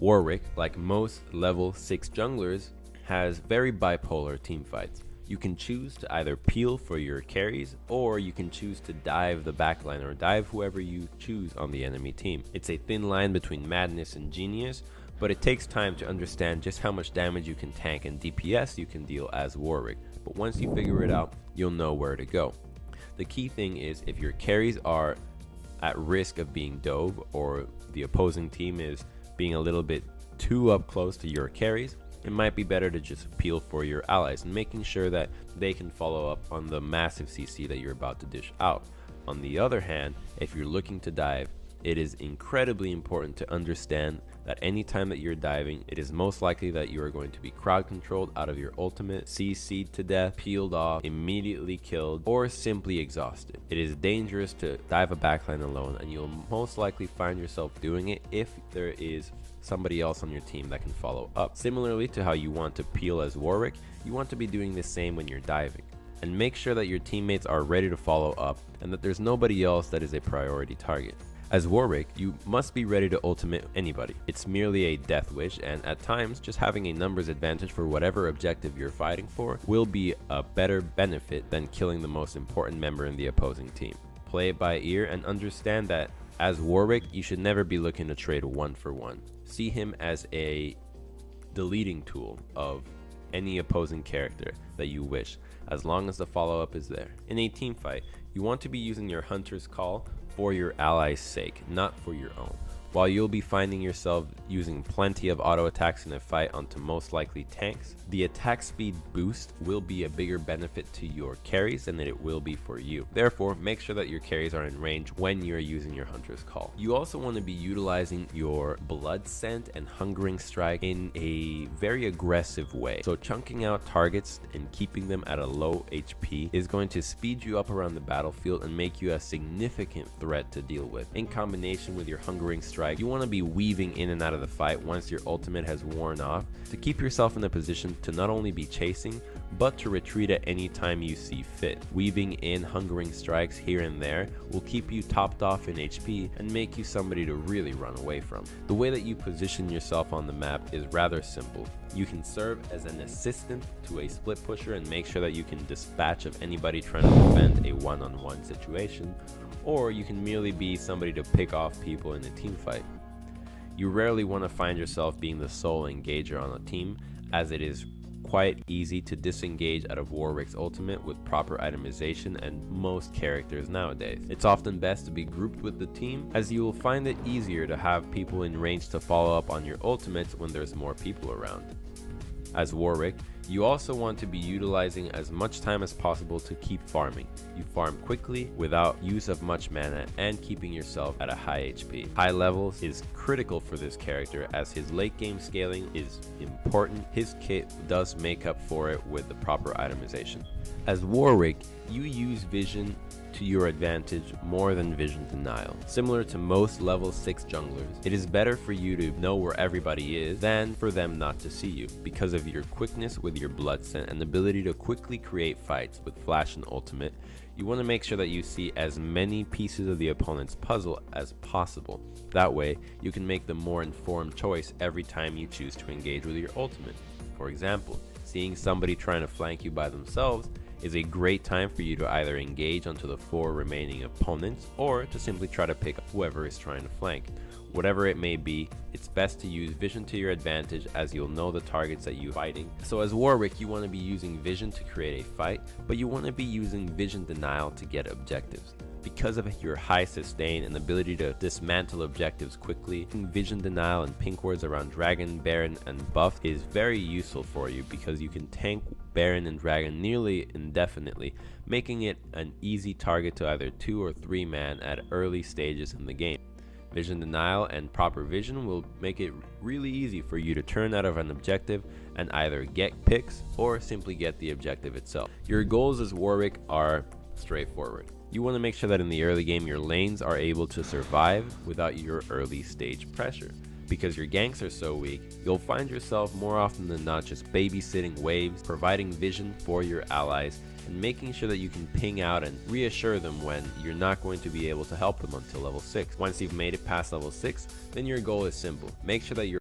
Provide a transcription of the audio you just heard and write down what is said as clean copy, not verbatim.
Warwick, like most level 6 junglers, has very bipolar team fights. You can choose to either peel for your carries, or you can choose to dive the backline or dive whoever you choose on the enemy team. It's a thin line between madness and genius, but it takes time to understand just how much damage you can tank and DPS you can deal as Warwick. But once you figure it out, you'll know where to go. The key thing is, if your carries are at risk of being dove, or the opposing team is being a little bit too up close to your carries, it might be better to just peel for your allies and making sure that they can follow up on the massive CC that you're about to dish out. On the other hand, if you're looking to dive, it is incredibly important to understand that anytime that you're diving, it is most likely that you are going to be crowd controlled out of your ultimate, CC'd to death, peeled off, immediately killed, or simply exhausted. It is dangerous to dive a backline alone, and you'll most likely find yourself doing it if there is somebody else on your team that can follow up. Similarly to how you want to peel as Warwick, you want to be doing the same when you're diving. And make sure that your teammates are ready to follow up and that there's nobody else that is a priority target. As Warwick, you must be ready to ultimate anybody. It's merely a death wish, and at times, just having a numbers advantage for whatever objective you're fighting for will be a better benefit than killing the most important member in the opposing team. Play it by ear and understand that as Warwick, you should never be looking to trade 1-for-1. See him as a deleting tool of any opposing character that you wish, as long as the follow-up is there. In a team fight, you want to be using your Hunter's Call for your allies' sake, not for your own. While you'll be finding yourself using plenty of auto attacks in a fight onto most likely tanks, the attack speed boost will be a bigger benefit to your carries than it will be for you. Therefore, make sure that your carries are in range when you're using your Hunter's Call. You also want to be utilizing your Blood Scent and Hungering Strike in a very aggressive way. So chunking out targets and keeping them at a low HP is going to speed you up around the battlefield and make you a significant threat to deal with. In combination with your Hungering Strike, you want to be weaving in and out of the fight once your ultimate has worn off to keep yourself in a position to not only be chasing, but to retreat at any time you see fit. Weaving in Hungering Strikes here and there will keep you topped off in HP and make you somebody to really run away from. The way that you position yourself on the map is rather simple. You can serve as an assistant to a split pusher and make sure that you can dispatch of anybody trying to defend a one-on-one situation, or you can merely be somebody to pick off people in a team fight. You rarely want to find yourself being the sole engager on a team, as it is quite easy to disengage out of Warwick's ultimate with proper itemization and most characters nowadays. It's often best to be grouped with the team, as you will find it easier to have people in range to follow up on your ultimates when there's more people around. As Warwick, you also want to be utilizing as much time as possible to keep farming. You farm quickly without use of much mana and keeping yourself at a high HP. High levels is critical for this character, as his late game scaling is important. His kit does make up for it with the proper itemization. As Warwick, you use vision to your advantage more than vision denial. Similar to most level 6 junglers, it is better for you to know where everybody is than for them not to see you, because of your quickness with your Blood Scent and ability to quickly create fights with flash and ultimate. You want to make sure that you see as many pieces of the opponent's puzzle as possible. That way, you can make the more informed choice every time you choose to engage with your ultimate. For example, seeing somebody trying to flank you by themselves is a great time for you to either engage onto the 4 remaining opponents, or to simply try to pick up whoever is trying to flank. Whatever it may be, it's best to use vision to your advantage, as you'll know the targets that you're fighting. So as Warwick, you want to be using vision to create a fight, but you want to be using vision denial to get objectives. Because of your high sustain and ability to dismantle objectives quickly, vision denial and pink wards around Dragon, Baron, and buff is very useful for you, because you can tank Baron and Dragon nearly indefinitely, making it an easy target to either 2 or 3 man at early stages in the game. Vision denial and proper vision will make it really easy for you to turn out of an objective and either get picks or simply get the objective itself. Your goals as Warwick are straightforward. You want to make sure that in the early game your lanes are able to survive without your early stage pressure. Because your ganks are so weak, you'll find yourself more often than not just babysitting waves, providing vision for your allies, and making sure that you can ping out and reassure them when you're not going to be able to help them until level 6. Once you've made it past level 6, then your goal is simple. Make sure that you're